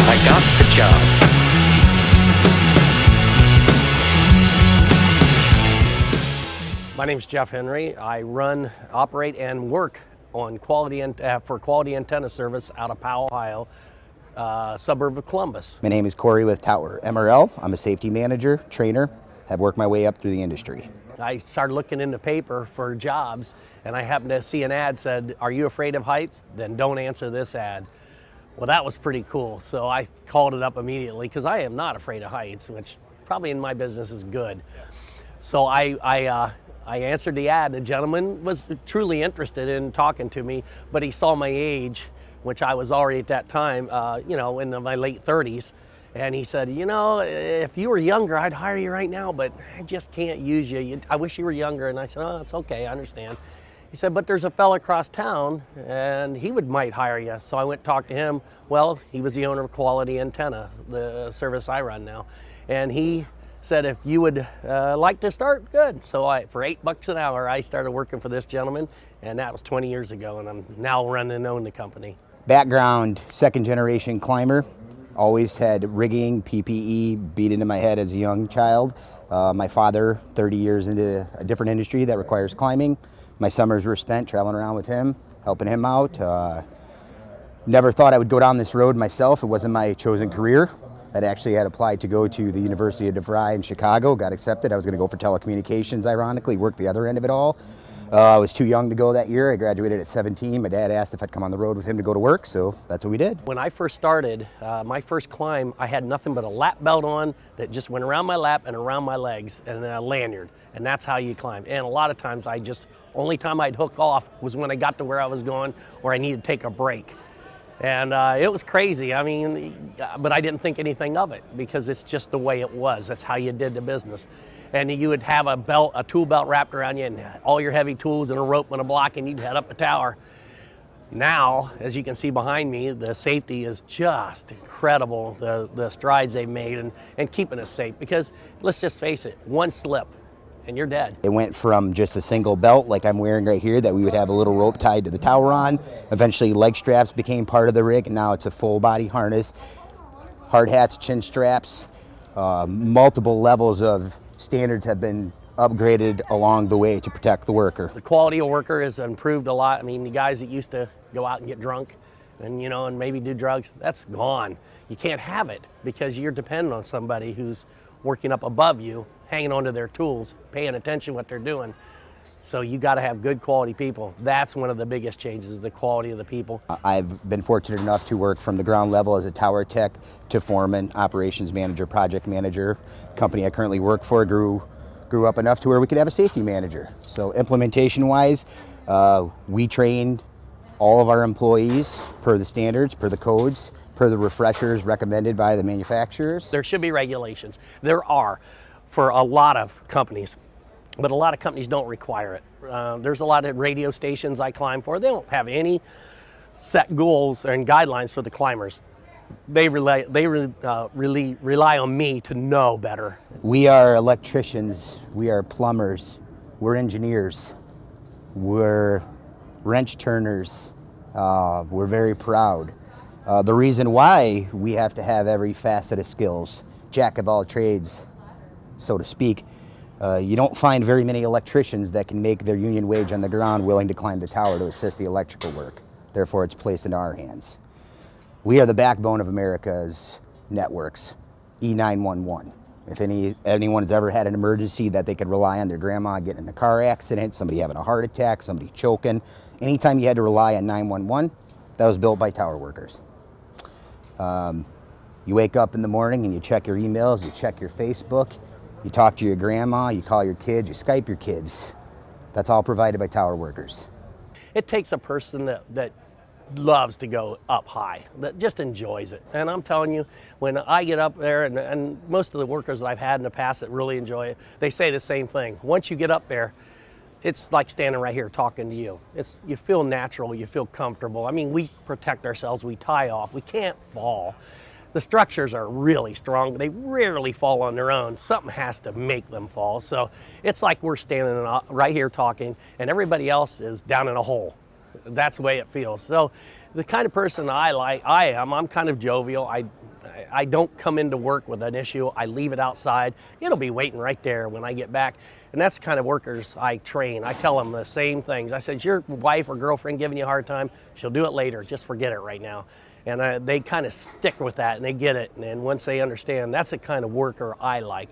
I got the job. My name is Jeff Henry. I run, operate, and work on for Quality Antenna Service out of Powell, Ohio, suburb of Columbus. My name is Corey with Tower MRL. I'm a safety manager, trainer, have worked my way up through the industry. I started looking in the paper for jobs, and I happened to see an ad said, "Are you afraid of heights? Then don't answer this ad." Well, that was pretty cool, so I called it up immediately because I am not afraid of heights, which probably in my business is good. So I answered the ad. The gentleman was truly interested in talking to me, but he saw my age, which I was already at that time, in my late 30s. And he said, if you were younger, I'd hire you right now, but I just can't use you. I wish you were younger. And I said, oh, it's okay, I understand. He said, but there's a fella across town and he might hire you. So I went and talked to him. Well, he was the owner of Quality Antenna, the service I run now. And he said, if you would like to start, good. So for $8 an hour, I started working for this gentleman, and that was 20 years ago, and I'm now running and own the company. Background, second generation climber. Always had rigging, PPE beat into my head as a young child. My father, 30 years into a different industry that requires climbing. My summers were spent traveling around with him, helping him out. Never thought I would go down this road myself. It wasn't my chosen career. I'd actually had applied to go to the University of DeVry in Chicago, got accepted. I was going to go for telecommunications, ironically, work the other end of it all. I was too young to go that year. I graduated at 17. My dad asked if I'd come on the road with him to go to work, so that's what we did. When I first started, my first climb, I had nothing but a lap belt on that just went around my lap and around my legs, and a lanyard, and that's how you climb. And a lot of times only time I'd hook off was when I got to where I was going or I needed to take a break. And it was crazy, but I didn't think anything of it because it's just the way it was. That's how you did the business. And you would have a tool belt wrapped around you and all your heavy tools and a rope and a block, and you'd head up a tower. Now, as you can see behind me, the safety is just incredible, the strides they've made and keeping us safe. Because let's just face it, one slip and you're dead. It went from just a single belt like I'm wearing right here that we would have a little rope tied to the tower on. Eventually leg straps became part of the rig, and now it's a full body harness. Hard hats, chin straps, multiple levels of standards have been upgraded along the way to protect the worker. The quality of worker has improved a lot. The guys that used to go out and get drunk and maybe do drugs, that's gone. You can't have it because you're dependent on somebody who's working up above you, hanging onto their tools, paying attention to what they're doing. So you got to have good quality people. That's one of the biggest changes, the quality of the people. I've been fortunate enough to work from the ground level as a tower tech to foreman, operations manager, project manager. The company I currently work for grew up enough to where we could have a safety manager. So implementation wise, we trained all of our employees per the standards, per the codes, per the refreshers recommended by the manufacturers. There should be regulations. There are for a lot of companies, but a lot of companies don't require it. There's a lot of radio stations I climb for. They don't have any set goals and guidelines for the climbers. They rely on me to know better. We are electricians, we are plumbers, we're engineers, we're wrench turners, we're very proud. The reason why we have to have every facet of skills, jack of all trades, so to speak. You don't find very many electricians that can make their union wage on the ground willing to climb the tower to assist the electrical work. Therefore, it's placed into our hands. We are the backbone of America's networks, E911. If anyone's ever had an emergency that they could rely on their grandma getting in a car accident, somebody having a heart attack, somebody choking, anytime you had to rely on 911, that was built by tower workers. You wake up in the morning and you check your emails, you check your Facebook, you talk to your grandma, you call your kids, you Skype your kids. That's all provided by tower workers. It takes a person that loves to go up high, that just enjoys it. And I'm telling you, when I get up there, and most of the workers that I've had in the past that really enjoy it, they say the same thing. Once you get up there, it's like standing right here talking to you. You feel natural, you feel comfortable. We protect ourselves, we tie off, we can't fall. The structures are really strong. They rarely fall on their own. Something has to make them fall. So it's like we're standing right here talking and everybody else is down in a hole. That's the way it feels. So the kind of person I am, I'm kind of jovial. I I don't come into work with an issue. I leave it outside. It'll be waiting right there when I get back. And that's the kind of workers I train. I tell them the same things. I said, your wife or girlfriend giving you a hard time, she'll do it later. Just forget it right now. And they kind of stick with that and they get it. And once they understand, that's the kind of worker I like.